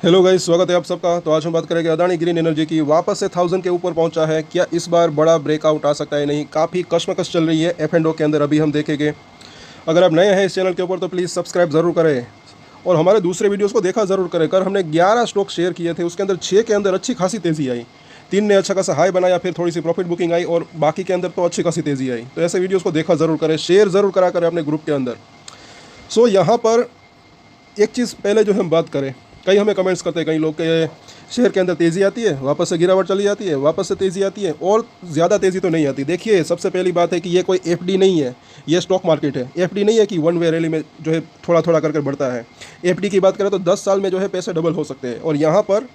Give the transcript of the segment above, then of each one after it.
Hello guys, स्वागत है आप सबका। तो आज हम बात करेंगे अदानी ग्रीन एनर्जी की। वापस से 1000 के ऊपर पहुंचा है। क्या इस बार बड़ा ब्रेकआउट आ सकता है? नहीं, काफ़ी कशमकश चल रही है एफ एंड ओ के अंदर, अभी हम देखेंगे। अगर आप नए हैं इस चैनल के ऊपर तो प्लीज़ सब्सक्राइब ज़रूर करें और हमारे दूसरे वीडियोस को देखा ज़रूर करें। कर हमने 11 स्टॉक शेयर किए थे, उसके अंदर 6 के अंदर अच्छी खासी तेज़ी आई, 3 ने अच्छा खासा हाई बनाया, फिर थोड़ी सी प्रॉफिट बुकिंग आई और बाकी के अंदर तो अच्छी खासी तेज़ी आई। तो ऐसे वीडियोज़ को देखा ज़रूर करें, शेयर ज़रूर करा करें अपने ग्रुप के अंदर। सो यहाँ पर एक चीज़ पहले जो हम बात करें, कई हमें कमेंट्स करते हैं कई लोग के शेयर के अंदर तेज़ी आती है, वापस से गिरावट चली जाती है, वापस से तेज़ी आती है और ज़्यादा तेज़ी तो नहीं आती। देखिए, सबसे पहली बात है कि ये कोई एफडी नहीं है, ये स्टॉक मार्केट है। एफडी नहीं है कि वन वे रैली में जो है थोड़ा थोड़ा करके बढ़ता है। एफडी की बात करें तो 10 साल में जो है पैसे डबल हो सकते हैं और यहाँ पर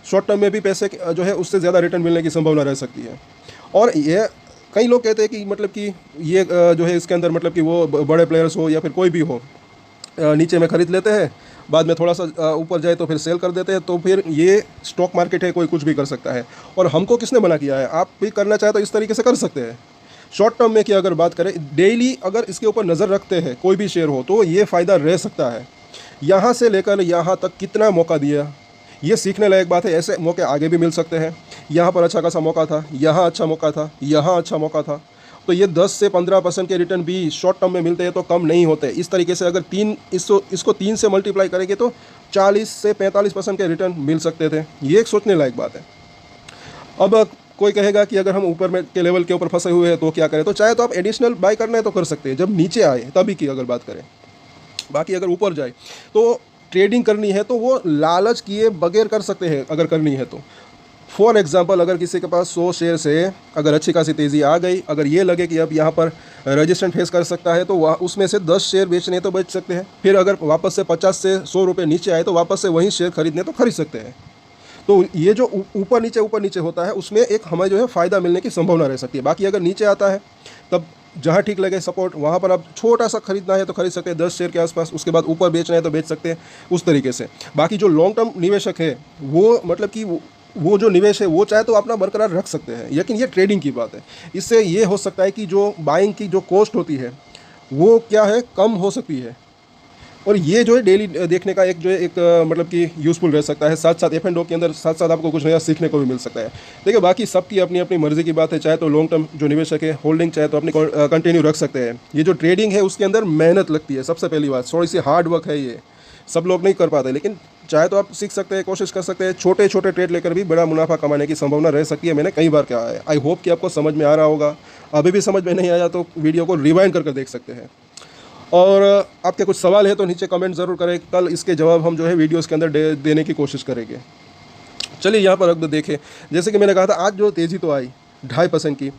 शॉर्ट टर्म में भी पैसे जो है उससे ज़्यादा रिटर्न मिलने की संभावना रह सकती है। और ये कई लोग कहते हैं कि मतलब कि ये जो है इसके अंदर मतलब कि वो बड़े प्लेयर्स हो या फिर कोई भी हो, नीचे में ख़रीद लेते हैं, बाद में थोड़ा सा ऊपर जाए तो फिर सेल कर देते हैं। तो फिर ये स्टॉक मार्केट है, कोई कुछ भी कर सकता है। और हमको किसने मना किया है? आप भी करना चाहे तो इस तरीके से कर सकते हैं। शॉर्ट टर्म में की अगर बात करें, डेली अगर इसके ऊपर नज़र रखते हैं कोई भी शेयर हो तो ये फ़ायदा रह सकता है। यहाँ से लेकर यहाँ तक कितना मौका दिया, ये सीखने लायक बात है। ऐसे मौके आगे भी मिल सकते हैं। यहाँ पर अच्छा खासा मौका था, यहाँ अच्छा मौका था, यहाँ अच्छा मौका था। तो ये 10 से 15% के रिटर्न भी शॉर्ट टर्म में मिलते हैं तो कम नहीं होते। इस तरीके से अगर इसको 3 से मल्टीप्लाई करेंगे तो 40 से 45% के रिटर्न मिल सकते थे। ये एक सोचने लायक बात है। अब कोई कहेगा कि अगर हम ऊपर में के लेवल के ऊपर फंसे हुए हैं तो क्या करें? तो चाहे तो आप एडिशनल बाय करना है तो कर सकते हैं, जब नीचे आए तभी की अगर बात करें। बाकी अगर ऊपर जाए तो ट्रेडिंग करनी है तो वो लालच किए बगैर कर सकते हैं अगर करनी है तो। फॉर एग्जांपल, अगर किसी के पास 100 शेयर से अगर अच्छी खासी तेज़ी आ गई, अगर ये लगे कि अब यहाँ पर रजिस्टेंट फेस कर सकता है तो वह उसमें से 10 शेयर बेचने तो बेच सकते हैं। फिर अगर वापस से 50 से 100 रुपये नीचे आए तो वापस से वहीं शेयर खरीदने तो खरीद सकते हैं। तो ये जो ऊपर नीचे होता है उसमें एक हमें जो है फ़ायदा मिलने की संभावना रह सकती है। बाकी अगर नीचे आता है तब जहाँ ठीक लगे सपोर्ट, वहाँ पर आप छोटा सा खरीदना है तो खरीद सकते हैं 10 शेयर के आसपास, उसके बाद ऊपर बेचना है तो बेच सकते हैं उस तरीके से। बाकी जो लॉन्ग टर्म निवेशक है वो मतलब कि वो जो निवेश है वो चाहे तो अपना बरकरार रख सकते हैं, लेकिन ये ट्रेडिंग की बात है। इससे ये हो सकता है कि जो बाइंग की जो कॉस्ट होती है वो क्या है, कम हो सकती है। और ये जो है डेली देखने का एक जो है एक मतलब कि यूज़फुल रह सकता है। साथ साथ एफ एंड ओ के अंदर साथ साथ आपको कुछ नया सीखने को भी मिल सकता है। देखिए, बाकी सबकी अपनी अपनी मर्ज़ी की बात है। चाहे तो लॉन्ग टर्म जो निवेशक है होल्डिंग चाहे तो अपनी कंटिन्यू रख सकते हैं। ये जो ट्रेडिंग है उसके अंदर मेहनत लगती है, सबसे पहली बात थोड़ी सी हार्ड वर्क है, ये सब लोग नहीं कर पाते। लेकिन चाहे तो आप सीख सकते हैं, कोशिश कर सकते हैं। छोटे छोटे ट्रेड लेकर भी बड़ा मुनाफा कमाने की संभावना रह सकती है। मैंने कई बार कहा है। आई होप कि आपको समझ में आ रहा होगा। अभी भी समझ में नहीं आया तो वीडियो को रिवाइंड करके देख सकते हैं। और आपके कुछ सवाल है तो नीचे कमेंट ज़रूर करें, कल इसके जवाब हम जो है वीडियोस के अंदर देने की कोशिश करेंगे। चलिए यहाँ पर अब देखें, जैसे कि मैंने कहा था आज जो तेज़ी तो आई 2.5% की।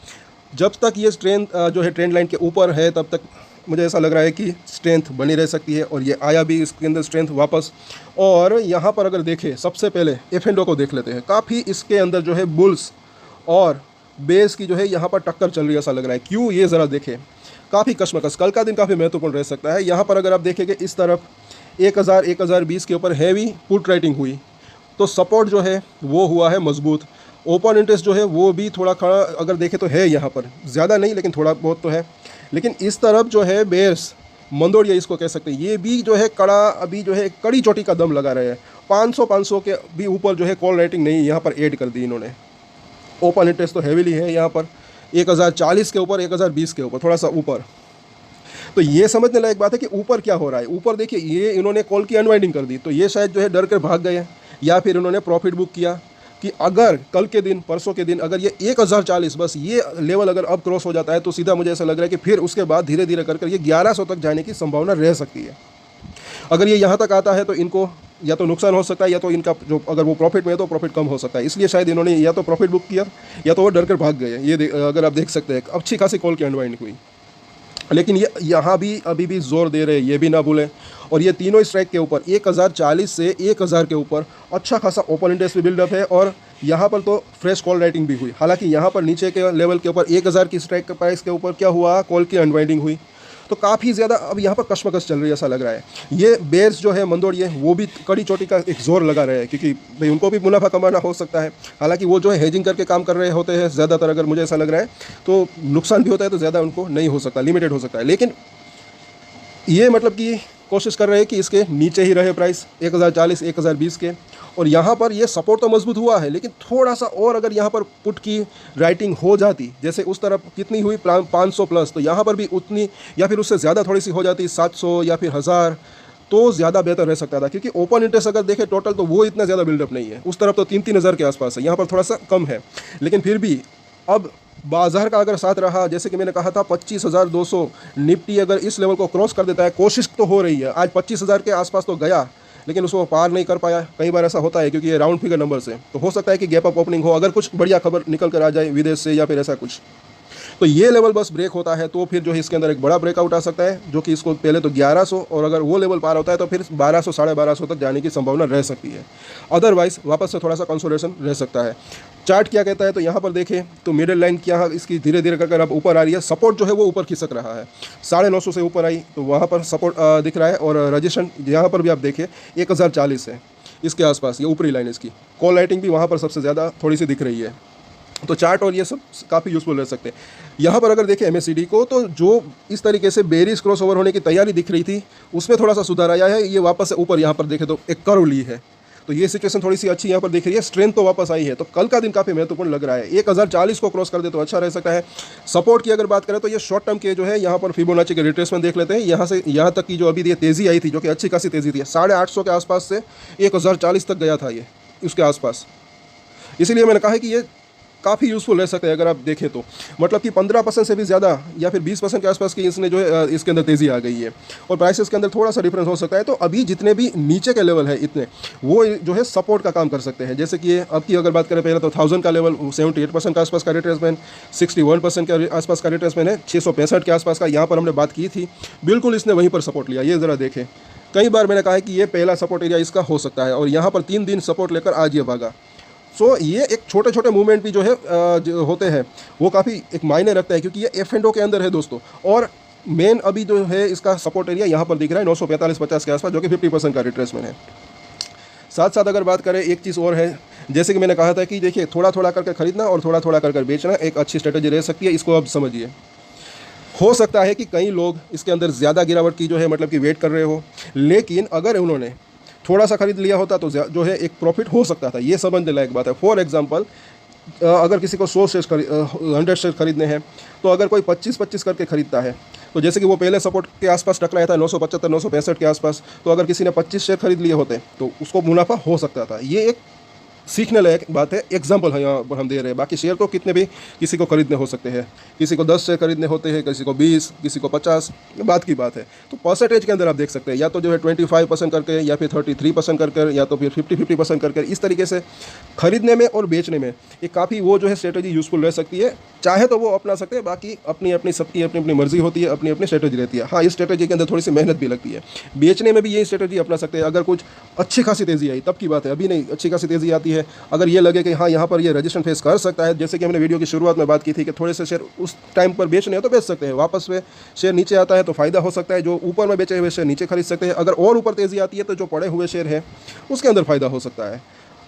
जब तक ये ट्रेंड जो है ट्रेंड लाइन के ऊपर है तब तक मुझे ऐसा लग रहा है कि स्ट्रेंथ बनी रह सकती है। और ये आया भी इसके अंदर स्ट्रेंथ वापस। और यहाँ पर अगर देखें, सबसे पहले एफ एंड ओ को देख लेते हैं। काफ़ी इसके अंदर जो है बुल्स और बेस की जो है यहाँ पर टक्कर चल रही है ऐसा लग रहा है। क्यों, ये ज़रा देखें। काफ़ी कशमकश, कल का दिन काफ़ी महत्वपूर्ण रह सकता है। यहाँ पर अगर आप देखेंगे इस तरफ 1020 के ऊपर हैवी पुट राइटिंग हुई तो सपोर्ट जो है वो हुआ है मजबूत। ओपन इंटरेस्ट जो है वो भी थोड़ा खड़ा अगर देखें तो है, यहाँ पर ज़्यादा नहीं लेकिन थोड़ा बहुत तो है। लेकिन इस तरफ जो है बेयर्स मंदोड़िया इसको कह सकते हैं, ये भी जो है कड़ा अभी जो है कड़ी चोटी का दम लगा रहे हैं। 500 के भी ऊपर जो है कॉल राइटिंग नहीं यहाँ पर ऐड कर दी इन्होंने। ओपन इंटरेस्ट तो हैवीली है यहाँ पर 1040 के ऊपर, 1020 के ऊपर, थोड़ा सा ऊपर। तो ये समझने लायक बात है कि ऊपर क्या हो रहा है। ऊपर देखिए, ये इन्होंने कॉल की अनवाइंडिंग कर दी तो ये शायद जो है डर कर भाग गए या फिर इन्होंने प्रॉफिट बुक किया कि अगर कल के दिन परसों के दिन अगर ये 1040 बस ये लेवल अगर अब क्रॉस हो जाता है तो सीधा मुझे ऐसा लग रहा है कि फिर उसके बाद धीरे धीरे कर ये 1100 तक जाने की संभावना रह सकती है। अगर ये यहाँ तक आता है तो इनको या तो नुकसान हो सकता है या तो इनका जो अगर वो प्रॉफिट में है तो प्रॉफिट कम हो सकता है। इसलिए शायद इन्होंने या तो प्रॉफिट बुक किया या तो वो डर कर भाग गए। ये अगर आप देख सकते हैं अच्छी खासी कॉल की अनवाइंडिंग हुई। लेकिन ये यहाँ भी अभी भी जोर दे रहे हैं, ये भी ना भूलें। और ये तीनों स्ट्राइक के ऊपर 1040 से 1000 के ऊपर अच्छा खासा ओपन इंटरेस्ट भी बिल्डअप है। और यहाँ पर तो फ्रेश कॉल राइटिंग भी हुई। हालांकि यहाँ पर नीचे के लेवल के ऊपर 1000 की स्ट्राइक प्राइस के ऊपर क्या हुआ, कॉल की अनवाइंडिंग हुई। तो काफ़ी ज़्यादा अब यहाँ पर कशमकश चल रही है ऐसा लग रहा है। ये बेयर्स जो है मंदोड़िए वो भी कड़ी चोटी का एक जोर लगा रहे हैं क्योंकि भाई उनको भी मुनाफा कमाना हो सकता है। हालांकि वो जो है हेजिंग करके काम कर रहे होते हैं ज़्यादातर, अगर मुझे ऐसा लग रहा है तो नुकसान भी होता है तो ज़्यादा उनको नहीं हो सकता, लिमिटेड हो सकता है। लेकिन ये मतलब कि कोशिश कर रहे हैं कि इसके नीचे ही रहे प्राइस 1040 1020 के। और यहाँ पर ये सपोर्ट तो मजबूत हुआ है, लेकिन थोड़ा सा और अगर यहाँ पर पुट की राइटिंग हो जाती, जैसे उस तरफ कितनी हुई 500 प्लस, तो यहाँ पर भी उतनी या फिर उससे ज़्यादा थोड़ी सी हो जाती 700 या फिर 1000, तो ज़्यादा बेहतर रह सकता था। क्योंकि ओपन इंटरेस्ट अगर देखें टोटल तो वो इतना ज़्यादा बिल्डअप नहीं है, उस तरफ तो 3-3 हज़ार के आसपास है, यहाँ पर थोड़ा सा कम है। लेकिन फिर भी अब बाजार का अगर साथ रहा, जैसे कि मैंने कहा था 25,200 निफ्टी अगर इस लेवल को क्रॉस कर देता है, कोशिश तो हो रही है, आज 25,000 के आसपास तो गया लेकिन उसको पार नहीं कर पाया। कई बार ऐसा होता है क्योंकि ये राउंड फिगर नंबर से, तो हो सकता है कि गैप अप ओपनिंग हो, अगर कुछ बढ़िया खबर निकल कर आ जाए विदेश से या फिर ऐसा कुछ, तो ये लेवल बस ब्रेक होता है तो फिर जो है इसके अंदर एक बड़ा ब्रेकआउट आ सकता है, जो कि इसको पहले तो 1100 और अगर वो लेवल पार होता है तो फिर 1200 1250 तक जाने की संभावना रह सकती है। अदरवाइज वापस से थोड़ा सा कंसोलिडेशन रह सकता है। चार्ट क्या कहता है, तो यहाँ पर देखें तो मिडिल लाइन क्या इसकी धीरे धीरे करके अब ऊपर आ रही है, सपोर्ट जो है वो ऊपर खिसक रहा है, 950 से ऊपर आई तो वहाँ पर सपोर्ट दिख रहा है। और रजिस्ट्रेशन यहाँ पर भी आप देखें 1040 है इसके आसपास, ये ऊपरी लाइन इसकी कॉल राइटिंग भी वहाँ पर सबसे ज़्यादा थोड़ी सी दिख रही है। तो चार्ट और ये सब काफ़ी यूज़फुल रह सकते हैं। यहाँ पर अगर देखें MACD को, तो जो इस तरीके से बेरिश क्रॉस ओवर होने की तैयारी दिख रही थी उसमें थोड़ा सा सुधार आया है, ये वापस से ऊपर यहाँ पर देखें तो एक कर्व ली है, तो ये सिचुएशन थोड़ी सी अच्छी यहाँ पर दिख रही है, स्ट्रेंथ तो वापस आई है। तो कल का दिन काफ़ी महत्वपूर्ण लग रहा है, 1040 को क्रॉस कर दे तो अच्छा रह सकता है। सपोर्ट की अगर बात करें तो ये शॉर्ट टर्म के जो है यहाँ पर फिबोनाची के रिट्रेसमेंट देख लेते हैं, यहाँ से यहाँ तक की जो अभी ये तेज़ी आई थी जो कि अच्छी खासी तेज़ी थी, 850 के आसपास से 1040 तक गया था ये उसके आसपास। इसीलिए मैंने कहा है कि ये काफ़ी यूज़फुल रह सकता है अगर आप देखें तो, मतलब कि 15% से भी ज़्यादा या फिर 20% के आसपास की इसने जो है इसके अंदर तेज़ी आ गई है और प्राइसेस के अंदर थोड़ा सा डिफरेंस हो सकता है। तो अभी जितने भी नीचे के लेवल है इतने वो जो है सपोर्ट का काम कर सकते हैं। जैसे कि ये अब की अगर बात करें पहले तो 1000 का लेवल 78% के आसपास का रिट्रेसमेंट, 61% के आसपास का रिट्रेसमेंट है, 665 के आसपास का यहाँ पर हमने बात की थी, बिल्कुल इसने वहीं पर सपोर्ट लिया। ये ज़रा देखें, कई बार मैंने कहा है कि ये पहला सपोर्ट एरिया इसका हो सकता है और यहाँ पर 3 दिन सपोर्ट लेकर आज ये भागा। सो ये एक छोटे छोटे मूवमेंट भी जो है जो होते हैं वो काफ़ी एक मायने रखता है, क्योंकि ये F&O के अंदर है दोस्तों। और मेन अभी जो है इसका सपोर्ट एरिया यहाँ पर दिख रहा है 945-50 के आसपास, जो कि 50% का रिट्रेसमेंट है। साथ साथ अगर बात करें एक चीज़ और है, जैसे कि मैंने कहा था कि देखिए थोड़ा थोड़ा करके खरीदना और थोड़ा थोड़ा करके बेचना एक अच्छी स्ट्रेटजी रह सकती है, इसको अब समझिए। हो सकता है कि कई लोग इसके अंदर ज़्यादा गिरावट की जो है मतलब कि वेट कर रहे हो, लेकिन अगर उन्होंने थोड़ा सा खरीद लिया होता तो जो है एक प्रॉफिट हो सकता था, ये समझने लायक बात है। फॉर एग्जांपल अगर किसी को 100 शेयर 100 शेयर खरीदने हैं, तो अगर कोई 25-25 करके खरीदता है, तो जैसे कि वो पहले सपोर्ट के आसपास टकराया था 975-965 के आसपास, तो अगर किसी ने 25 शेयर खरीद लिए होते तो उसको मुनाफा हो सकता था। ये एक सीखने लायक बात है, एग्जाम्पल है यहाँ पर हम दे रहे हैं। बाकी शेयर तो कितने भी किसी को खरीदने हो सकते हैं, किसी को 10 शेयर खरीदने होते हैं, किसी को 20, किसी को 50, बात की बात है। तो परसेंटेज के अंदर आप देख सकते हैं, या तो जो है 25% करके, या फिर 33% करके, या तो फिर 50-50% करके, इस तरीके से खरीदने में और बेचने में ये काफ़ी वो जो है स्ट्रेटजी यूज़फुल रह सकती है। चाहे तो वो अपना सकते हैं, बाकी अपनी अपनी सबकी अपनी अपनी मर्जी होती है, अपनी अपनी स्ट्रेटजी रहती है। हाँ, इस स्ट्रेटजी के अंदर थोड़ी सी मेहनत भी लगती है, बेचने में भी यही स्ट्रेटजी अपना सकते हैं। अगर कुछ अच्छी खासी तेज़ी आई तब की बात है, अभी नहीं, अच्छी खासी तेज़ी आती है, अगर ये लगे कि हाँ यहाँ पर ये रजिस्ट्रेशन फेस कर सकता है, जैसे कि हमने वीडियो की शुरुआत में बात की थी कि थोड़े से शेयर उस टाइम पर बेचने हो तो बेच सकते हैं, वापस में शेयर नीचे आता है तो फ़ायदा हो सकता है, जो ऊपर में बेचे हुए शेयर नीचे खरीद सकते हैं। अगर और ऊपर तेज़ी आती है तो जो पड़े हुए शेयर हैं उसके अंदर फ़ायदा हो सकता है।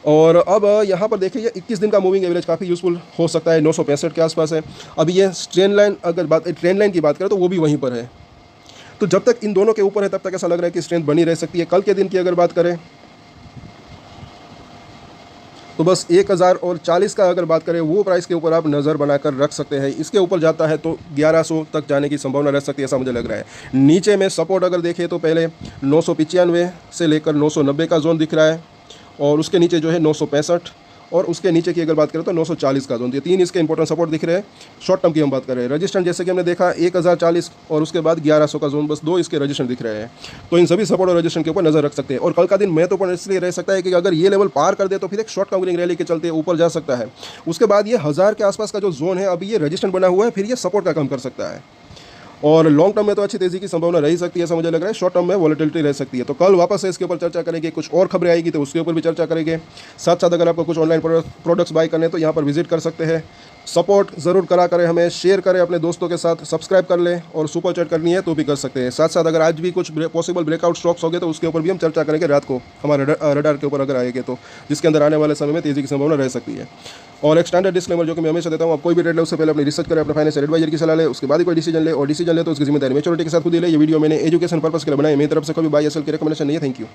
और अब यहाँ पर देखिए 21 दिन का मूविंग एवरेज काफ़ी यूज़फुल हो सकता है, 965 के आसपास है। अभी ये ट्रेंड लाइन की बात करें तो वो भी वहीं पर है। तो जब तक इन दोनों के ऊपर है तब तक ऐसा लग रहा है कि स्ट्रेंथ बनी रह सकती है। कल के दिन की अगर बात करें तो बस 1040 का अगर बात करें वो प्राइस के ऊपर आप नज़र बनाकर रख सकते हैं। इसके ऊपर जाता है तो 1100 तक जाने की संभावना रह सकती है, ऐसा मुझे लग रहा है। नीचे में सपोर्ट अगर देखें तो पहले 995 से लेकर 990 का जोन दिख रहा है, और उसके नीचे जो है 965, और उसके नीचे की अगर बात करें तो 940 का जोन। ये 3 इसके इंपॉर्टेंट सपोर्ट दिख रहे हैं। शॉर्ट टर्म की हम बात कर रहे हैं, रजिस्ट्रेशन जैसे कि हमने देखा 1040 और उसके बाद 1100 का जोन, बस 2 इसके रजिस्ट्रेशन दिख रहे हैं। तो इन सभी सपोर्ट और रजिस्ट्रेशन के ऊपर नजर रख सकते हैं। और कल का दिन महत्वपूर्ण इसलिए रह सकता है कि अगर ये लेवल पार कर दे तो फिर एक शॉर्ट काउंटिंग रैली के चलते ऊपर जा सकता है। उसके बाद ये 1000 के आसपास का जो जोन है, अभी ये रजिस्ट्रेशन बना हुआ है, फिर ये सपोर्ट का काम कर सकता है। और लॉन्ग टर्म में तो अच्छी तेज़ी की संभावना रह सकती है, ऐसा मुझे लग रहा है। शॉर्ट टर्म में वॉलेटिलिटी रह सकती है। तो कल वापस से इसके ऊपर चर्चा करेंगे, कुछ और खबरें आएगी तो उसके ऊपर भी चर्चा करेंगे। साथ साथ अगर आपको कुछ ऑनलाइन प्रोडक्ट्स बाय करने तो यहाँ पर विजिट कर सकते हैं। सपोर्ट ज़रूर करा करें, हमें शेयर करें अपने दोस्तों के साथ, सब्सक्राइब कर लें, और सुपर चैट करनी है तो भी कर सकते हैं। साथ साथ अगर आज भी कुछ पॉसिबल ब्रेकआउट स्टॉक्स हो गए तो उसके ऊपर भी हम चर्चा करेंगे रात को, हमारे रडार के ऊपर अगर आएंगे तो, जिसके अंदर आने वाले समय में तेज़ी की संभावना रह सकती है। और एक स्टैंडर्ड डिस्क्लेमर जो कि मैं हमेशा देता हूँ, आप कोई भी ट्रेड ले उससे पहले अपनी रिसर्च करें, अपने फाइनेंशियल एडवाइजर की सलाह ले, उसके बाद ही कोई डिसीजन ले, और डिसीजन ले तो उसकी जिम्मेदारी मैच्योरिटी के साथ खुद ही ले। ये वीडियो मैंने एजुकेशन पर्पस के लिए बनाई, मेरी तरफ से कोई बाय या सेल की रिकमेंडेशन नहीं है। Thank you.